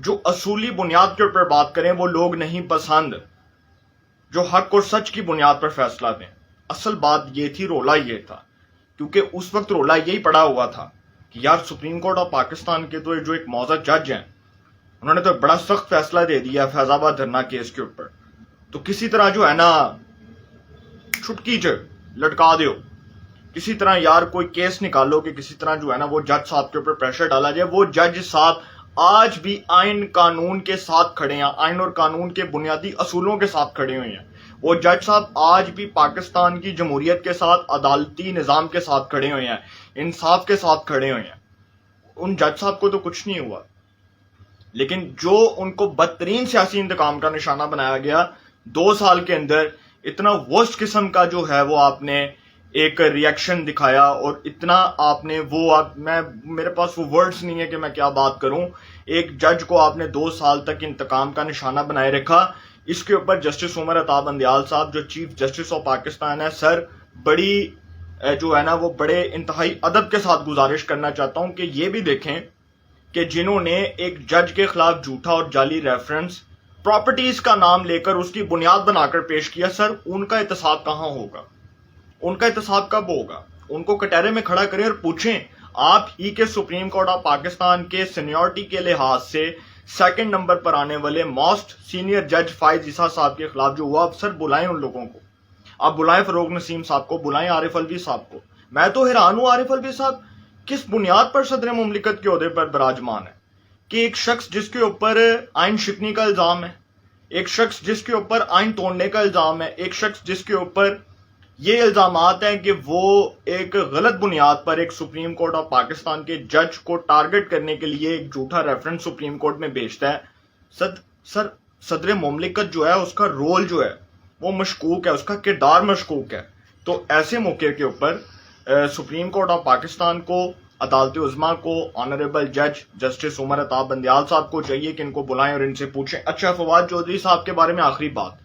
جو اصولی بنیاد کے اوپر بات کریں وہ لوگ نہیں پسند، جو حق اور سچ کی بنیاد پر فیصلہ دیں۔ اصل بات یہ تھی، رولا یہ تھا، کیونکہ اس وقت رولا یہی پڑا ہوا تھا کہ یار سپریم کورٹ آف پاکستان کے تو جو ایک معزز جج ہیں، انہوں نے تو بڑا سخت فیصلہ دے دیا فیض آباد دھرنا کیس کے اوپر، تو کسی طرح جو ہے نا چھٹکی لٹکا دیو، کسی طرح یار کوئی کیس نکالو کہ کسی طرح جو ہے نا وہ جج صاحب کے اوپر پریشر ڈالا جائے۔ وہ جج صاحب آج بھی آئین قانون کے ساتھ کھڑے ہیں، آئین اور قانون کے بنیادی اصولوں کے ساتھ کھڑے ہوئے ہیں۔ وہ جج صاحب آج بھی پاکستان کی جمہوریت کے ساتھ، عدالتی نظام کے ساتھ کھڑے ہوئے ہیں، انصاف کے ساتھ کھڑے ہوئے ہیں۔ ان جج صاحب کو تو کچھ نہیں ہوا، لیکن جو ان کو بدترین سیاسی انتقام کا نشانہ بنایا گیا، 2 سال کے اندر اتنا ورسٹ قسم کا جو ہے وہ آپ نے ایک ریئیکشن دکھایا، اور اتنا آپ نے میرے پاس وہ ورڈز نہیں ہے کہ میں کیا بات کروں۔ ایک جج کو آپ نے 2 سال تک انتقام کا نشانہ بنائے رکھا۔ اس کے اوپر جسٹس عمر عطا بندیال صاحب جو چیف جسٹس آف پاکستان ہے، سر بڑی جو ہے نا وہ بڑے انتہائی ادب کے ساتھ گزارش کرنا چاہتا ہوں کہ یہ بھی دیکھیں کہ جنہوں نے ایک جج کے خلاف جھوٹا اور جعلی ریفرنس پراپرٹیز کا نام لے کر اس کی بنیاد بنا کر پیش کیا، سر ان کا احتساب کہاں ہوگا؟ ان کا احتساب کب ہوگا؟ ان کو کٹہرے میں کھڑا کریں اور پوچھیں، آپ ہی کے سپریم کورٹ آف پاکستان کے سینیورٹی کے لحاظ سے 2nd نمبر پر آنے والے موسٹ سینئر جج فائز عیسیٰ صاحب کے خلاف جو ہوا، سر بلائیں ان لوگوں کو، آپ بلائیں فروغ نسیم صاحب کو، بلائیں عارف الوی صاحب کو۔ میں تو حیران ہوں، عارف الوی صاحب کس بنیاد پر صدر مملکت کے عہدے پر براجمان ہے کہ ایک شخص جس کے اوپر آئین شکنی کا الزام ہے، ایک شخص جس کے اوپر آئین توڑنے کا الزام ہے، ایک شخص جس کے اوپر یہ الزامات ہیں کہ وہ ایک غلط بنیاد پر ایک سپریم کورٹ آف پاکستان کے جج کو ٹارگٹ کرنے کے لیے ایک جھوٹا ریفرنس سپریم کورٹ میں بھیجتا ہے۔ سر صدر مملکت جو ہے اس کا رول جو ہے وہ مشکوک ہے، اس کا کردار مشکوک ہے۔ تو ایسے موقع کے اوپر سپریم کورٹ آف پاکستان کو، عدالت عظمیٰ کو، آنریبل جج جسٹس عمر عطا بندیال صاحب کو چاہیے کہ ان کو بلائیں اور ان سے پوچھیں۔ اچھا، فواد چودھری صاحب کے بارے میں آخری بات،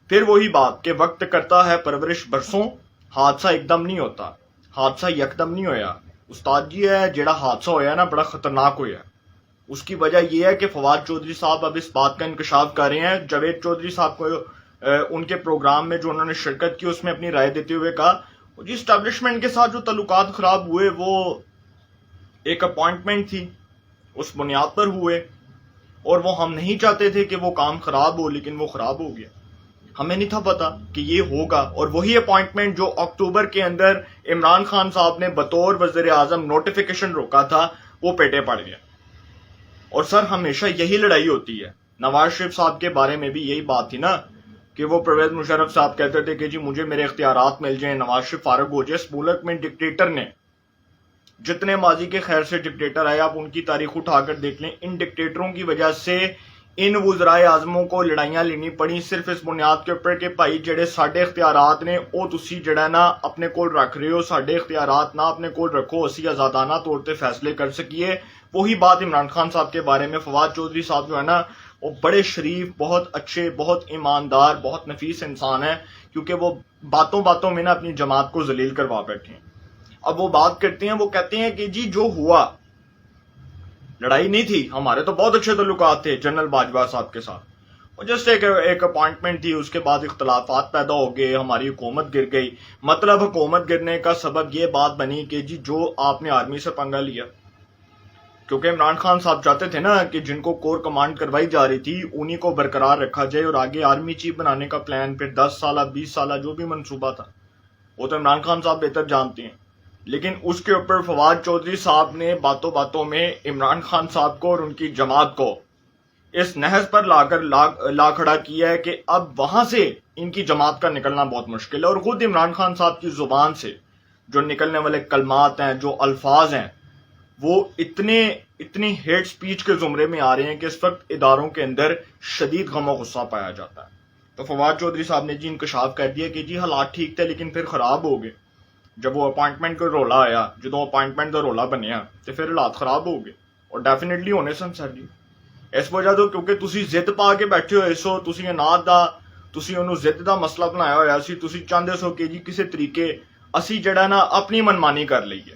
پھر وہی بات کہ وقت کرتا ہے پرورش برسوں، حادثہ ایک دم نہیں ہوتا، حادثہ یکدم نہیں ہویا۔ استاد جی ہے جڑا حادثہ ہویا نا بڑا خطرناک ہویا، اس کی وجہ یہ ہے کہ فواد چودھری صاحب اب اس بات کا انکشاف کر رہے ہیں۔ جاوید چودھری صاحب کو ان کے پروگرام میں جو انہوں نے شرکت کی اس میں اپنی رائے دیتے ہوئے کہا جی اسٹیبلشمنٹ کے ساتھ جو تعلقات خراب ہوئے وہ ایک اپوائنٹمنٹ تھی، اس بنیاد پر ہوئے، اور وہ ہم نہیں چاہتے تھے کہ وہ کام خراب ہو، لیکن وہ خراب ہو گیا۔ ہمیں نہیں تھا پتا کہ یہ ہوگا، اور وہی اپوائنٹمنٹ جو اکتوبر کے اندر عمران خان صاحب نے بطور وزیر اعظم نوٹیفیکیشن روکا تھا، وہ پیٹے پڑ گیا۔ اور سر ہمیشہ یہی لڑائی ہوتی ہے۔ نواز شریف صاحب کے بارے میں بھی یہی بات تھی نا کہ وہ پرویز مشرف صاحب کہتے تھے کہ جی مجھے میرے اختیارات مل جائیں، نواز شریف فارغ ہو جائے۔ اس ملک میں ڈکٹیٹر نے جتنے ماضی کے خیر سے ڈکٹیٹر آئے، آپ ان کی تاریخ اٹھا کر دیکھ لیں، ان ڈکٹیٹروں کی وجہ سے ان وزرائے اعظموں کو لڑائیاں لینی پڑی، صرف اس بنیاد کے اوپر کہ بھائی جڑے ساڈے اختیارات نے وہ تسی جڑا نا اپنے کول رکھ رہے ہو، ساڈے اختیارات نہ اپنے کول رکھو، اسی آزادانہ طور پہ فیصلے کر سکیے۔ وہی بات عمران خان صاحب کے بارے میں۔ فواد چودھری صاحب جو ہے نا وہ بڑے شریف، بہت اچھے، بہت ایماندار، بہت نفیس انسان ہیں، کیونکہ وہ باتوں باتوں میں نا اپنی جماعت کو ذلیل کروا بیٹھے ہیں۔ اب وہ بات کرتے ہیں، وہ کہتے ہیں کہ جی جو ہوا لڑائی نہیں تھی، ہمارے تو بہت اچھے تعلقات تھے جنرل باجوہ صاحب کے ساتھ، وہ جسٹ ایک اپوائنٹمنٹ تھی، اس کے بعد اختلافات پیدا ہو گئے، ہماری حکومت گر گئی۔ مطلب حکومت گرنے کا سبب یہ بات بنی کہ جی جو آپ نے آرمی سے پنگا لیا، کیونکہ عمران خان صاحب چاہتے تھے نا کہ جن کو کور کمانڈ کروائی جا رہی تھی انہی کو برقرار رکھا جائے، اور آگے آرمی چیف بنانے کا پلان، پھر 10 سالہ 20 سالہ جو بھی منصوبہ تھا وہ تو عمران خان صاحب بہتر جانتے ہیں۔ لیکن اس کے اوپر فواد چودھری صاحب نے باتوں باتوں میں عمران خان صاحب کو اور ان کی جماعت کو اس نہج پر لا کھڑا کیا ہے کہ اب وہاں سے ان کی جماعت کا نکلنا بہت مشکل ہے۔ اور خود عمران خان صاحب کی زبان سے جو نکلنے والے کلمات ہیں، جو الفاظ ہیں، وہ اتنی ہیٹ سپیچ کے زمرے میں آ رہے ہیں کہ اس وقت اداروں کے اندر شدید غم و غصہ پایا جاتا ہے۔ تو فواد چودھری صاحب نے جی انکشاف کر دیا کہ جی حالات ٹھیک تھے لیکن پھر خراب ہو گئے۔ جب وہ اپوائنٹمنٹ کا رولا آیا، جدو اپوائنٹمنٹ کا رولا بنیا تو پھر حالات خراب ہو گئے، اور ڈیفینیٹلی ہونے سن سر جی۔ اس وجہ تو کیونکہ تسی ضد پا کے بیٹھے ہوئے سو، تسی اناد دا، تسی انہوں ضد دا مسئلہ بنایا ہوا سی، تسی چاہتے سو کہ جی کسی طریقے اسی جڑا نا اپنی منمانی کر لئیے۔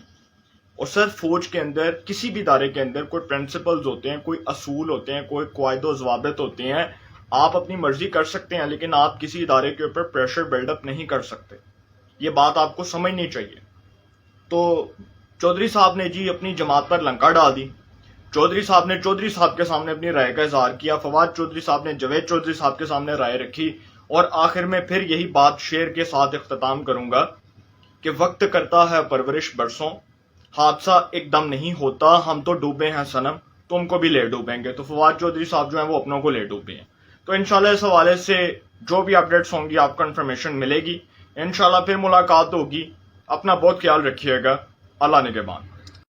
اور سر فوج کے اندر کسی بھی ادارے کے اندر کوئی پرنسپلز ہوتے ہیں، کوئی اصول ہوتے ہیں، کوئی قواعد و ضوابط ہوتے ہیں. آپ اپنی مرضی کر سکتے ہیں لیکن آپ کسی ادارے کے اوپر پریشر بلڈ اپ نہیں کر سکتے. یہ بات آپ کو سمجھنی چاہیے. تو چودھری صاحب نے جی اپنی جماعت پر لنکا ڈال دی. چودھری صاحب نے چودھری صاحب کے سامنے اپنی رائے کا اظہار کیا. فواد چودھری صاحب نے جاوید چودھری صاحب کے سامنے رائے رکھی. اور آخر میں پھر یہی بات شعر کے ساتھ اختتام کروں گا کہ وقت کرتا ہے پرورش برسوں، حادثہ ایک دم نہیں ہوتا، ہم تو ڈوبے ہیں صنم تم کو بھی لے ڈوبیں گے. تو فواد چودھری صاحب جو ہیں وہ اپنوں کو لے ڈوبے ہیں. تو انشاءاللہ اس حوالے سے جو بھی اپڈیٹس ہوں گی آپ کو انفارمیشن ملے گی. انشاءاللہ پھر ملاقات ہوگی. اپنا بہت خیال رکھیے گا. اللہ نگہبان.